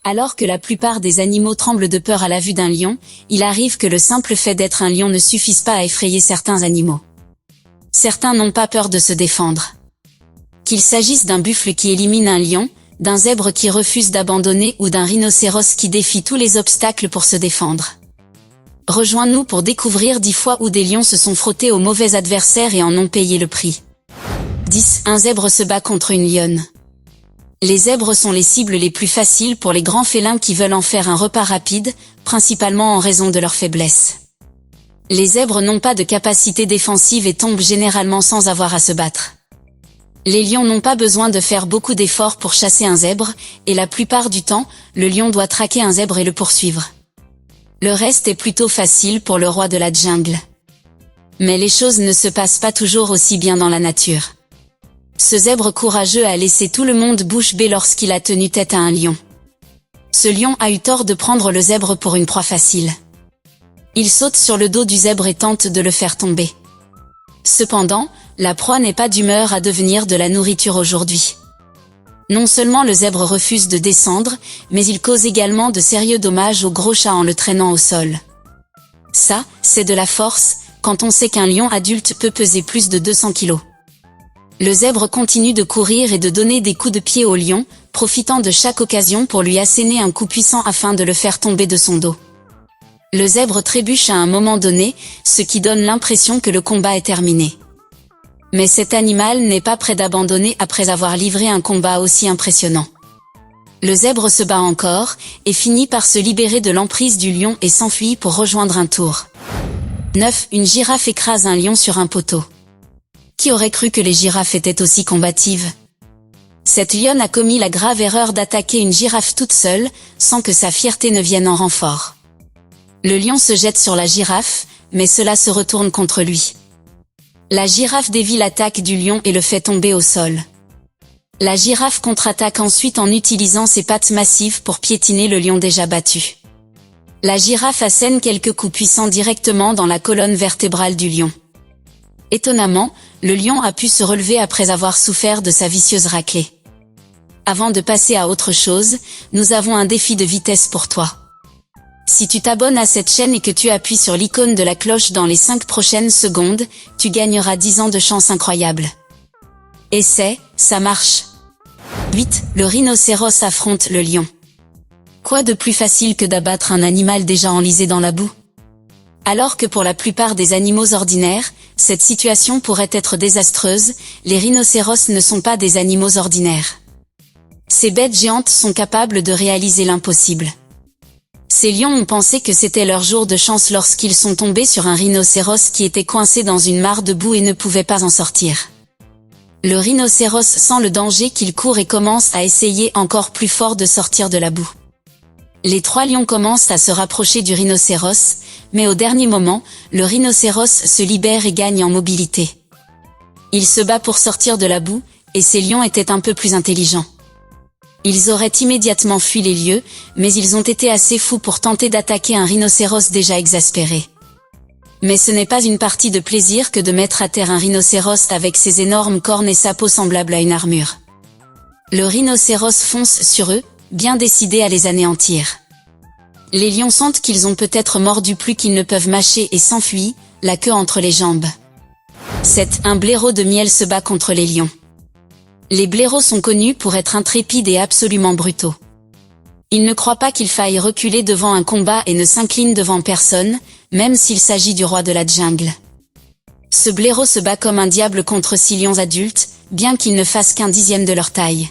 Alors que la plupart des animaux tremblent de peur à la vue d'un lion, il arrive que le simple fait d'être un lion ne suffise pas à effrayer certains animaux. Certains n'ont pas peur de se défendre. Qu'il s'agisse d'un buffle qui élimine un lion, d'un zèbre qui refuse d'abandonner ou d'un rhinocéros qui défie tous les obstacles pour se défendre. Rejoins-nous pour découvrir 10 fois où des lions se sont frottés aux mauvais adversaires et en ont payé le prix. 10. Un zèbre se bat contre une lionne. Les zèbres sont les cibles les plus faciles pour les grands félins qui veulent en faire un repas rapide, principalement en raison de leur faiblesse. Les zèbres n'ont pas de capacité défensive et tombent généralement sans avoir à se battre. Les lions n'ont pas besoin de faire beaucoup d'efforts pour chasser un zèbre, et la plupart du temps, le lion doit traquer un zèbre et le poursuivre. Le reste est plutôt facile pour le roi de la jungle. Mais les choses ne se passent pas toujours aussi bien dans la nature. Ce zèbre courageux a laissé tout le monde bouche bée lorsqu'il a tenu tête à un lion. Ce lion a eu tort de prendre le zèbre pour une proie facile. Il saute sur le dos du zèbre et tente de le faire tomber. Cependant, la proie n'est pas d'humeur à devenir de la nourriture aujourd'hui. Non seulement le zèbre refuse de descendre, mais il cause également de sérieux dommages au gros chat en le traînant au sol. Ça, c'est de la force, quand on sait qu'un lion adulte peut peser plus de 200 kilos. Le zèbre continue de courir et de donner des coups de pied au lion, profitant de chaque occasion pour lui asséner un coup puissant afin de le faire tomber de son dos. Le zèbre trébuche à un moment donné, ce qui donne l'impression que le combat est terminé. Mais cet animal n'est pas prêt d'abandonner après avoir livré un combat aussi impressionnant. Le zèbre se bat encore, et finit par se libérer de l'emprise du lion et s'enfuit pour rejoindre un tour. 9. Une girafe écrase un lion sur un poteau. Qui aurait cru que les girafes étaient aussi combatives? Cette lionne a commis la grave erreur d'attaquer une girafe toute seule, sans que sa fierté ne vienne en renfort. Le lion se jette sur la girafe, mais cela se retourne contre lui. La girafe dévie l'attaque du lion et le fait tomber au sol. La girafe contre-attaque ensuite en utilisant ses pattes massives pour piétiner le lion déjà battu. La girafe assène quelques coups puissants directement dans la colonne vertébrale du lion. Étonnamment, le lion a pu se relever après avoir souffert de sa vicieuse raclée. Avant de passer à autre chose, nous avons un défi de vitesse pour toi. Si tu t'abonnes à cette chaîne et que tu appuies sur l'icône de la cloche dans les 5 prochaines secondes, tu gagneras 10 ans de chance incroyable. Et ça marche. 8. Le rhinocéros affronte le lion. Quoi de plus facile que d'abattre un animal déjà enlisé dans la boue? Alors que pour la plupart des animaux ordinaires, cette situation pourrait être désastreuse, les rhinocéros ne sont pas des animaux ordinaires. Ces bêtes géantes sont capables de réaliser l'impossible. Ces lions ont pensé que c'était leur jour de chance lorsqu'ils sont tombés sur un rhinocéros qui était coincé dans une mare de boue et ne pouvait pas en sortir. Le rhinocéros sent le danger qu'il court et commence à essayer encore plus fort de sortir de la boue. Les 3 lions commencent à se rapprocher du rhinocéros, mais au dernier moment, le rhinocéros se libère et gagne en mobilité. Il se bat pour sortir de la boue, et ces lions étaient un peu plus intelligents. Ils auraient immédiatement fui les lieux, mais ils ont été assez fous pour tenter d'attaquer un rhinocéros déjà exaspéré. Mais ce n'est pas une partie de plaisir que de mettre à terre un rhinocéros avec ses énormes cornes et sa peau semblable à une armure. Le rhinocéros fonce sur eux, bien décidé à les anéantir. Les lions sentent qu'ils ont peut-être mordu plus qu'ils ne peuvent mâcher et s'enfuient, la queue entre les jambes. 7. Un blaireau de miel se bat contre les lions. Les blaireaux sont connus pour être intrépides et absolument brutaux. Ils ne croient pas qu'il faille reculer devant un combat et ne s'inclinent devant personne, même s'il s'agit du roi de la jungle. Ce blaireau se bat comme un diable contre 6 lions adultes, bien qu'ils ne fassent qu'un dixième de leur taille.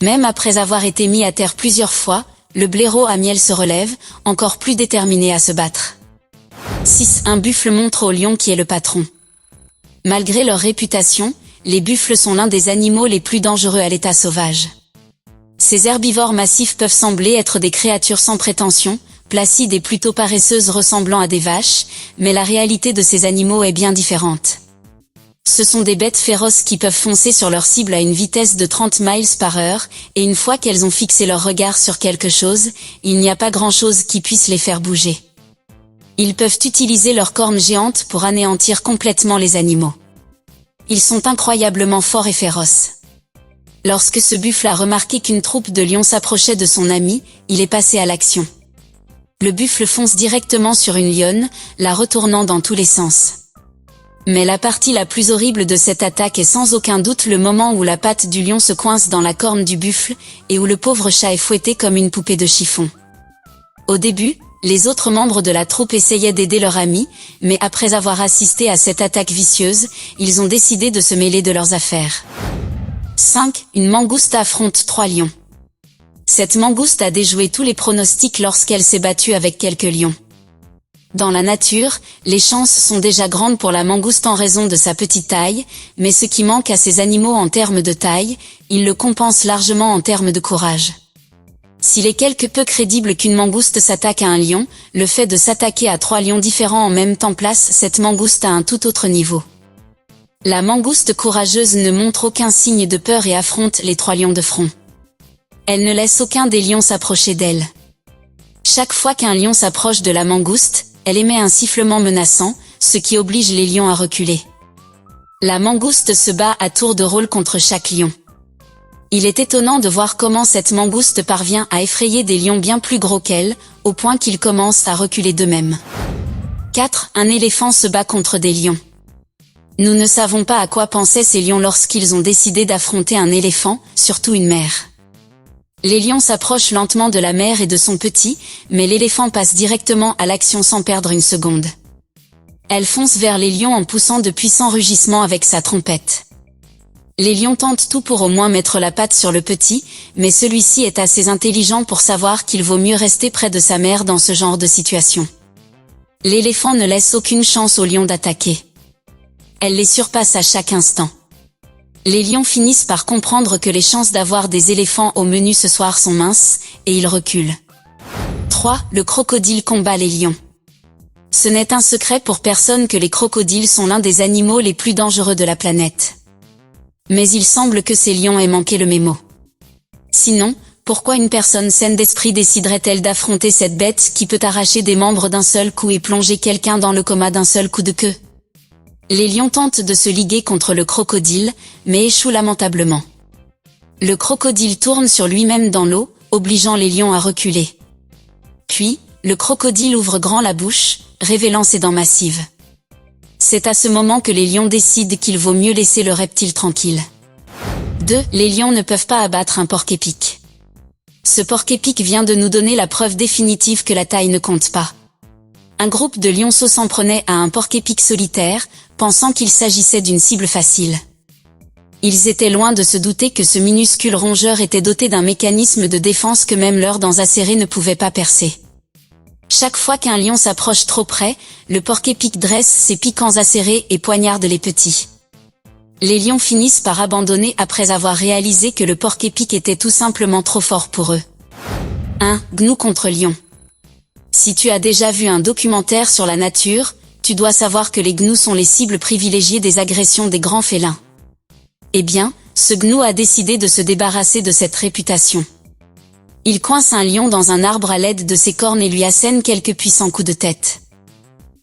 Même après avoir été mis à terre plusieurs fois, le blaireau à miel se relève, encore plus déterminé à se battre. 6. Un buffle montre au lion qui est le patron. Malgré leur réputation, les buffles sont l'un des animaux les plus dangereux à l'état sauvage. Ces herbivores massifs peuvent sembler être des créatures sans prétention, placides et plutôt paresseuses ressemblant à des vaches, mais la réalité de ces animaux est bien différente. Ce sont des bêtes féroces qui peuvent foncer sur leur cible à une vitesse de 30 miles par heure, et une fois qu'elles ont fixé leur regard sur quelque chose, il n'y a pas grand-chose qui puisse les faire bouger. Ils peuvent utiliser leurs cornes géantes pour anéantir complètement les animaux. Ils sont incroyablement forts et féroces. Lorsque ce buffle a remarqué qu'une troupe de lions s'approchait de son ami, il est passé à l'action. Le buffle fonce directement sur une lionne, la retournant dans tous les sens. Mais la partie la plus horrible de cette attaque est sans aucun doute le moment où la patte du lion se coince dans la corne du buffle, et où le pauvre chat est fouetté comme une poupée de chiffon. Au début, les autres membres de la troupe essayaient d'aider leur ami, mais après avoir assisté à cette attaque vicieuse, ils ont décidé de se mêler de leurs affaires. 5. Une mangouste affronte 3 lions. Cette mangouste a déjoué tous les pronostics lorsqu'elle s'est battue avec quelques lions. Dans la nature, les chances sont déjà grandes pour la mangouste en raison de sa petite taille, mais ce qui manque à ces animaux en termes de taille, ils le compensent largement en termes de courage. S'il est quelque peu crédible qu'une mangouste s'attaque à un lion, le fait de s'attaquer à 3 lions différents en même temps place cette mangouste à un tout autre niveau. La mangouste courageuse ne montre aucun signe de peur et affronte les 3 lions de front. Elle ne laisse aucun des lions s'approcher d'elle. Chaque fois qu'un lion s'approche de la mangouste, elle émet un sifflement menaçant, ce qui oblige les lions à reculer. La mangouste se bat à tour de rôle contre chaque lion. Il est étonnant de voir comment cette mangouste parvient à effrayer des lions bien plus gros qu'elle, au point qu'ils commencent à reculer d'eux-mêmes. 4. Un éléphant se bat contre des lions. Nous ne savons pas à quoi pensaient ces lions lorsqu'ils ont décidé d'affronter un éléphant, surtout une mère. Les lions s'approchent lentement de la mère et de son petit, mais l'éléphant passe directement à l'action sans perdre une seconde. Elle fonce vers les lions en poussant de puissants rugissements avec sa trompette. Les lions tentent tout pour au moins mettre la patte sur le petit, mais celui-ci est assez intelligent pour savoir qu'il vaut mieux rester près de sa mère dans ce genre de situation. L'éléphant ne laisse aucune chance aux lions d'attaquer. Elle les surpasse à chaque instant. Les lions finissent par comprendre que les chances d'avoir des éléphants au menu ce soir sont minces, et ils reculent. 3. Le crocodile combat les lions. Ce n'est un secret pour personne que les crocodiles sont l'un des animaux les plus dangereux de la planète. Mais il semble que ces lions aient manqué le mémo. Sinon, pourquoi une personne saine d'esprit déciderait-elle d'affronter cette bête qui peut arracher des membres d'un seul coup et plonger quelqu'un dans le coma d'un seul coup de queue? Les lions tentent de se liguer contre le crocodile, mais échouent lamentablement. Le crocodile tourne sur lui-même dans l'eau, obligeant les lions à reculer. Puis, le crocodile ouvre grand la bouche, révélant ses dents massives. C'est à ce moment que les lions décident qu'il vaut mieux laisser le reptile tranquille. 2. Les lions ne peuvent pas abattre un porc-épic. Ce porc-épic vient de nous donner la preuve définitive que la taille ne compte pas. Un groupe de lionceaux s'en prenait à un porc-épic solitaire, pensant qu'il s'agissait d'une cible facile. Ils étaient loin de se douter que ce minuscule rongeur était doté d'un mécanisme de défense que même leurs dents acérées ne pouvaient pas percer. Chaque fois qu'un lion s'approche trop près, le porc-épic dresse ses piquants acérés et poignarde les petits. Les lions finissent par abandonner après avoir réalisé que le porc-épic était tout simplement trop fort pour eux. 1. Gnou contre lion. Si tu as déjà vu un documentaire sur la nature, tu dois savoir que les gnous sont les cibles privilégiées des agressions des grands félins. Eh bien, ce gnou a décidé de se débarrasser de cette réputation. Il coince un lion dans un arbre à l'aide de ses cornes et lui assène quelques puissants coups de tête.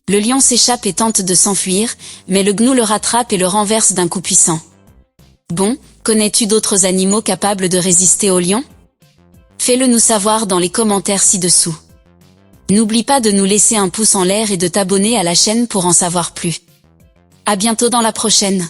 Le lion s'échappe et tente de s'enfuir, mais le gnou le rattrape et le renverse d'un coup puissant. Bon, connais-tu d'autres animaux capables de résister au lion? Fais-le nous savoir dans les commentaires ci-dessous. N'oublie pas de nous laisser un pouce en l'air et de t'abonner à la chaîne pour en savoir plus. À bientôt dans la prochaine.